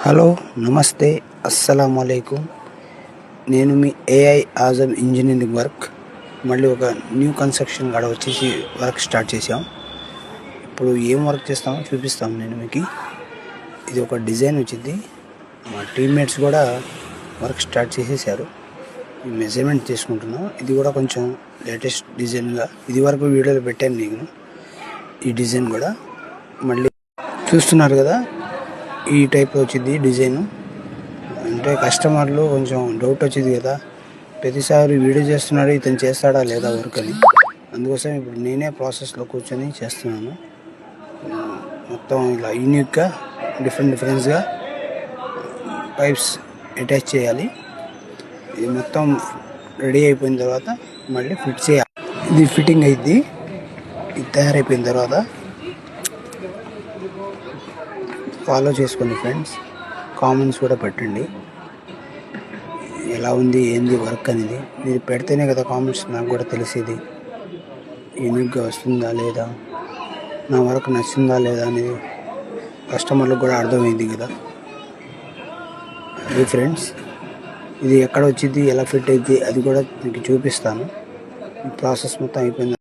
Hello, నమస్తే, అస్సలాముఅలైకుం. నేను మీ AI Azam engineering work మళ్ళీ ఒక న్యూ కన్స్ట్రక్షన్ కాడ వచ్చేసి వర్క్ స్టార్ట్ చేసాం. ఇప్పుడు ఏం వర్క్ చేస్తామో చూపిస్తాం నేను మీకు. ఇది ఒక డిజైన్ వచ్చింది. మా టీమ్మేట్స్ కూడా వర్క్ స్టార్ట్ చేసేసారు. ఈ మెజర్మెంట్ తీసుకుంటున్నాం. ఇది కూడా కొంచెం లేటెస్ట్ డిజైన్గా ఇది వరకు వీడియోలో పెట్టాను నేను. ఈ డిజైన్ కూడా మళ్ళీ చూస్తున్నారు కదా, ఈ టైప్లో వచ్చింది డిజైను. అంటే కస్టమర్లు కొంచెం డౌట్ వచ్చింది కదా, ప్రతిసారి వీడియో చేస్తున్నాడు, ఇతను చేస్తాడా లేదా వర్క్ అని. అందుకోసం ఇప్పుడు నేనే ప్రాసెస్లో కూర్చొని చేస్తున్నాను. మొత్తం ఇలా యూనిక్గా డిఫరెంట్గా పైప్స్ అటాచ్ చేయాలి. ఇది మొత్తం రెడీ అయిపోయిన తర్వాత మళ్ళీ ఫిట్ చేయాలి. ఇది ఫిట్టింగ్ అయింది. ఇది తయారైపోయిన తర్వాత ఫాలో చేసుకోండి ఫ్రెండ్స్. కామెంట్స్ కూడా పెట్టండి, ఎలా ఉంది ఏంది వర్క్ అనేది. మీరు పెడితేనే కదా కామెంట్స్ నాకు కూడా తెలిసేది, యూనిక్గా వస్తుందా లేదా, నా వర్క్ నచ్చిందా లేదా అనేది కస్టమర్లకు కూడా అర్థమైంది కదా. అది ఫ్రెండ్స్, ఇది ఎక్కడ వచ్చింది, ఎలా ఫిట్ అయింది అది కూడా మీకు చూపిస్తాను. ఈ ప్రాసెస్ మొత్తం అయిపోయింది.